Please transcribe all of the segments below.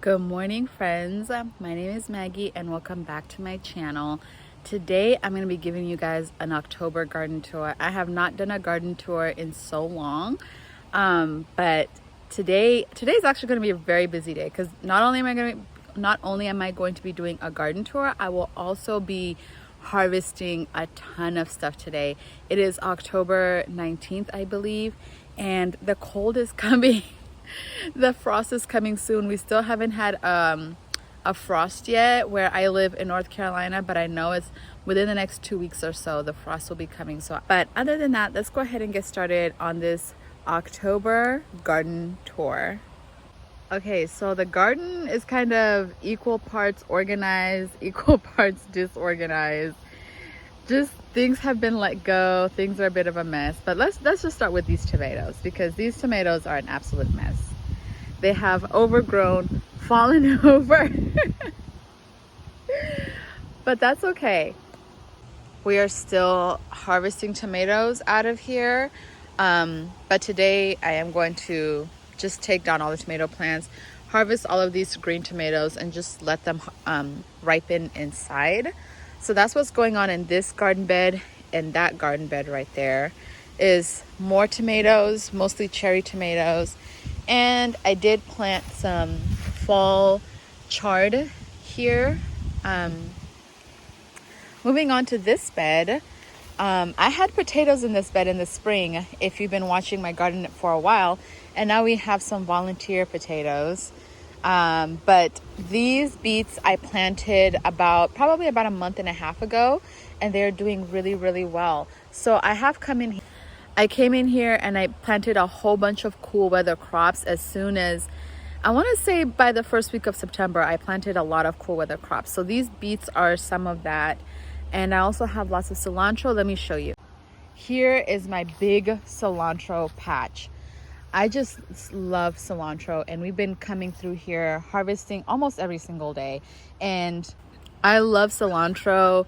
Good morning, friends. My name is Maggie and welcome back to my channel. Today I'm going to be giving you guys an October garden tour. I have not done a garden tour in so long, but today's actually going to be a very busy day because not only am I going to be doing a garden tour, I will also be harvesting a ton of stuff today. It is October 19th, I believe, and the cold is coming. The frost is coming soon. We still haven't had a frost yet where I live in North Carolina, but I know it's within the next 2 weeks or so the frost will be coming. But other than that, let's go ahead and get started on this October garden tour. Okay, so the garden is kind of equal parts organized, equal parts disorganized. Just things have been let go. Things are a bit of a mess. But let's just start with these tomatoes because these tomatoes are an absolute mess. They have overgrown, fallen over. But that's okay. We are still harvesting tomatoes out of here. But today I am going to just take down all the tomato plants, harvest all of these green tomatoes, and just let them ripen inside. So that's what's going on in this garden bed, and that garden bed right there is more tomatoes, mostly cherry tomatoes. And I did plant some fall chard here. Moving on to this bed, I had potatoes in this bed in the spring, if you've been watching my garden for a while, and now we have some volunteer potatoes. But these beets I planted probably about a month and a half ago, and they're doing really, really well. So I came in here and I planted a whole bunch of cool weather crops as soon as, I want to say by the first week of September, I planted a lot of cool weather crops. So these beets are some of that. And I also have lots of cilantro. Let me show you. Here is my big cilantro patch. I just love cilantro, and we've been coming through here harvesting almost every single day. And I love cilantro,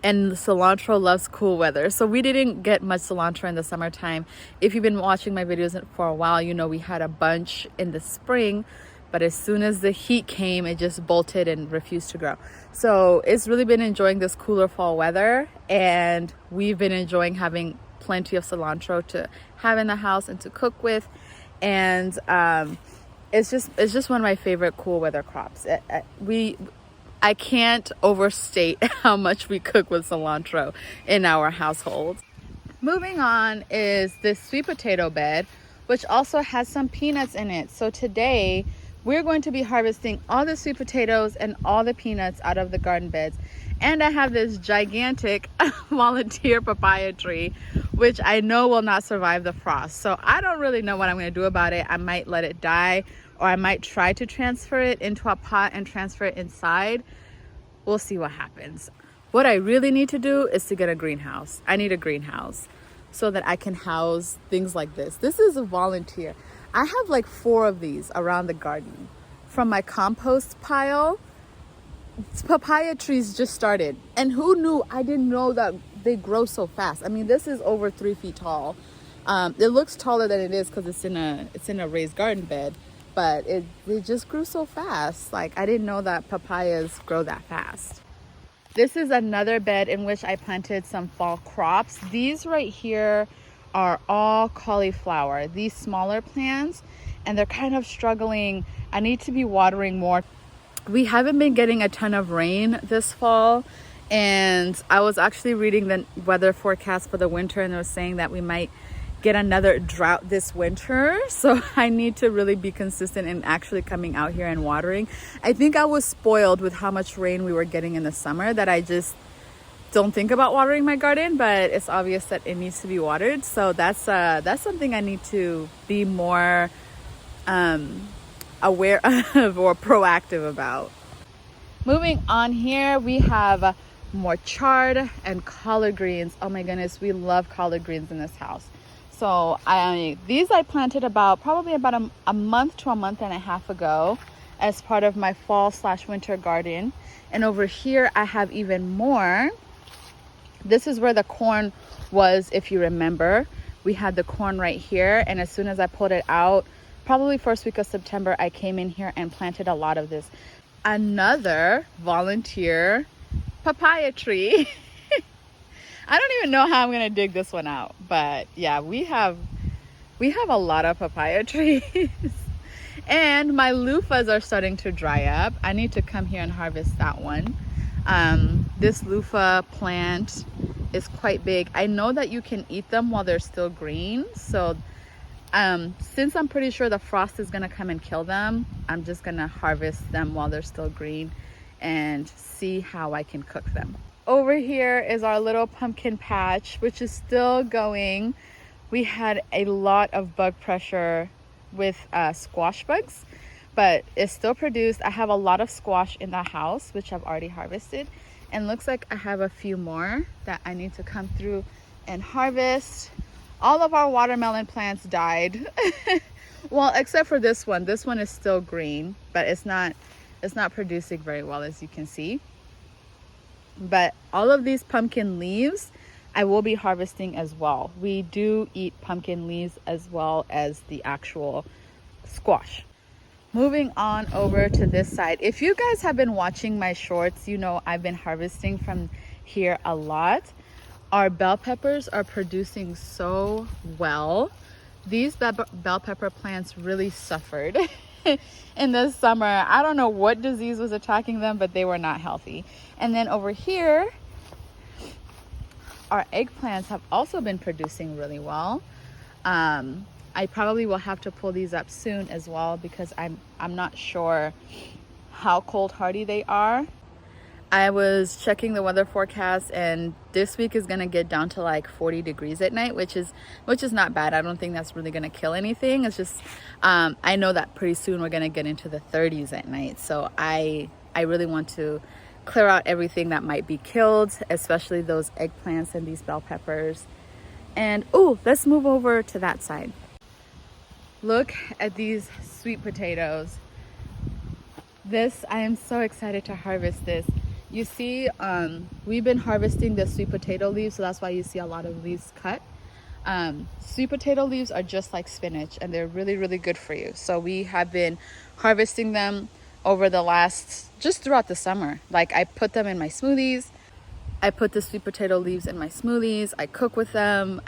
and cilantro loves cool weather. So we didn't get much cilantro in the summertime. If you've been watching my videos for a while, you know we had a bunch in the spring, but as soon as the heat came, it just bolted and refused to grow. So it's really been enjoying this cooler fall weather, and we've been enjoying having plenty of cilantro to have in the house and to cook with. And it's just one of my favorite cool weather crops. I can't overstate how much we cook with cilantro in our household. Moving on is this sweet potato bed, which also has some peanuts in it. So today we're going to be harvesting all the sweet potatoes and all the peanuts out of the garden beds. And I have this gigantic volunteer papaya tree, which I know will not survive the frost. So I don't really know what I'm going to do about it. I might let it die, or I might try to transfer it into a pot and transfer it inside. We'll see what happens. What I really need to do is to get a greenhouse. I need a greenhouse so that I can house things like this. This is a volunteer. I have like 4 of these around the garden. From my compost pile, papaya trees just started. And who knew? I didn't know that they grow so fast. I mean, this is over 3 feet tall. It looks taller than it is because it's in a raised garden bed, but it just grew so fast. Like, I didn't know that papayas grow that fast. This is another bed in which I planted some fall crops. These right here are all cauliflower, these smaller plants, and they're kind of struggling. I need to be watering more. We haven't been getting a ton of rain this fall, and I was actually reading the weather forecast for the winter, and they were saying that we might get another drought this winter. So I need to really be consistent in actually coming out here and watering. I think I was spoiled with how much rain we were getting in the summer that I just don't think about watering my garden, but it's obvious that it needs to be watered. So that's something I need to be more aware of or proactive about. Moving on here, we have more chard and collard greens. Oh my goodness, we love collard greens in this house. So these I planted probably about a month to a month and a half ago as part of my fall/winter garden. And over here I have even more. This is where the corn was, if you remember. We had the corn right here, and as soon as I pulled it out, probably first week of September, I came in here and planted a lot of this. Another volunteer papaya tree. I don't even know how I'm gonna dig this one out, but yeah, we have a lot of papaya trees. And my loofahs are starting to dry up. I need to come here and harvest that one. This loofah plant is quite big. I know that you can eat them while they're still green. So since I'm pretty sure the frost is gonna come and kill them, I'm just gonna harvest them while they're still green and see how I can cook them. Over here is our little pumpkin patch, which is still going. We had a lot of bug pressure with squash bugs, but it's still produced. I have a lot of squash in the house, which I've already harvested, and looks like I have a few more that I need to come through and harvest. All of our watermelon plants died. Well, except for this one. This one is still green, but it's not producing very well, as you can see. But all of these pumpkin leaves I will be harvesting as well. We do eat pumpkin leaves as well as the actual squash. Moving on over to this side. If you guys have been watching my shorts, you know I've been harvesting from here a lot. Our bell peppers are producing so well. These bell pepper plants really suffered in the summer. I don't know what disease was attacking them, but they were not healthy. And then over here, our eggplants have also been producing really well. I probably will have to pull these up soon as well because I'm not sure how cold hardy they are. I was checking the weather forecast, and this week is gonna get down to like 40 degrees at night, which is not bad. I don't think that's really gonna kill anything. It's just I know that pretty soon we're gonna get into the 30s at night, so I really want to clear out everything that might be killed, especially those eggplants and these bell peppers. And oh, let's move over to that side. Look at these sweet potatoes. I am so excited to harvest this. You see, we've been harvesting the sweet potato leaves, so that's why you see a lot of leaves cut. Sweet potato leaves are just like spinach, and they're really, really good for you. So we have been harvesting them over just throughout the summer. Like, I put them in my smoothies. I put the sweet potato leaves in my smoothies. I cook with them.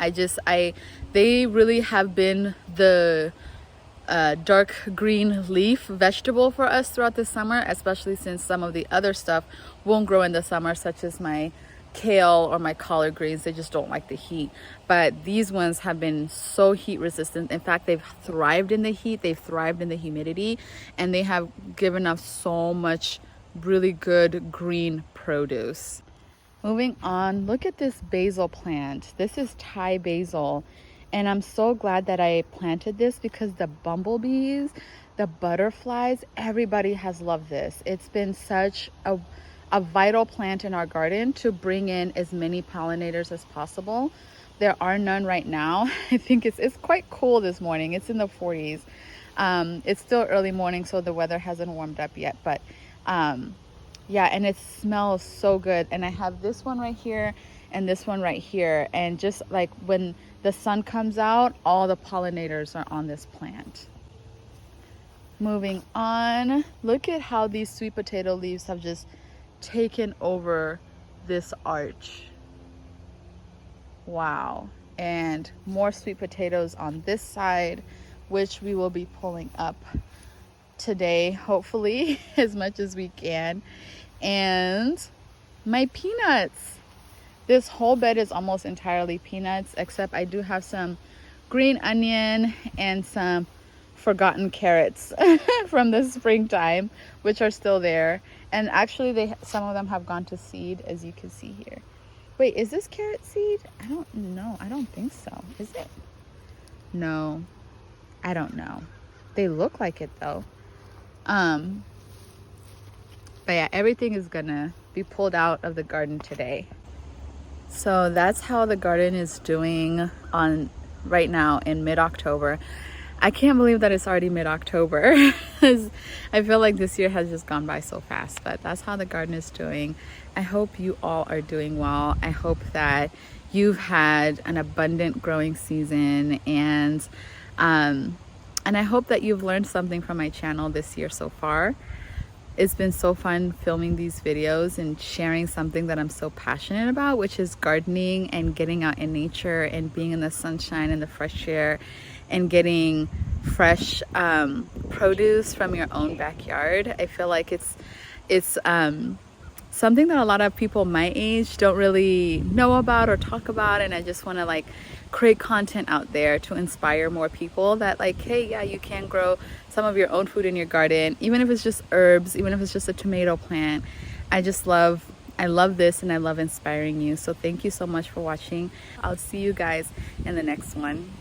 They really have been the dark green leaf vegetable for us throughout the summer, especially since some of the other stuff won't grow in the summer, such as my kale or my collard greens. They just don't like the heat. But these ones have been so heat resistant. In fact, they've thrived in the heat, they've thrived in the humidity, and they have given us so much really good green produce. Moving on, look at this basil plant. This is Thai basil, and I'm so glad that I planted this because the bumblebees, the butterflies, everybody has loved this. It's been such a vital plant in our garden to bring in as many pollinators as possible. There are none right now. I think it's quite cool this morning. It's in the 40s. It's still early morning, so the weather hasn't warmed up yet, but yeah, and it smells so good. And I have this one right here and this one right here, and just like when the sun comes out, all the pollinators are on this plant. Moving on, look at how these sweet potato leaves have just taken over this arch. Wow. And more sweet potatoes on this side, which we will be pulling up today, hopefully, as much as we can. And my peanuts. This whole bed is almost entirely peanuts, except I do have some green onion and some forgotten carrots from the springtime, which are still there. And actually some of them have gone to seed, as you can see here. Wait, is this carrot seed? I don't know. I don't think so. Is it? No, I don't know. They look like it though. But yeah, everything is gonna be pulled out of the garden today. So that's how the garden is doing right now in mid-October. I can't believe that it's already mid-October. I feel like this year has just gone by so fast, but that's how the garden is doing. I hope you all are doing well. I hope that you've had an abundant growing season, and I And I hope that you've learned something from my channel this year so far. It's been so fun filming these videos and sharing something that I'm so passionate about, which is gardening and getting out in nature and being in the sunshine and the fresh air and getting fresh produce from your own backyard. I feel like it's something that a lot of people my age don't really know about or talk about, and I just want to like create content out there to inspire more people that like, hey, yeah, you can grow some of your own food in your garden, even if it's just herbs, even if it's just a tomato plant. I love this, and I love inspiring you. So thank you so much for watching. I'll see you guys in the next one.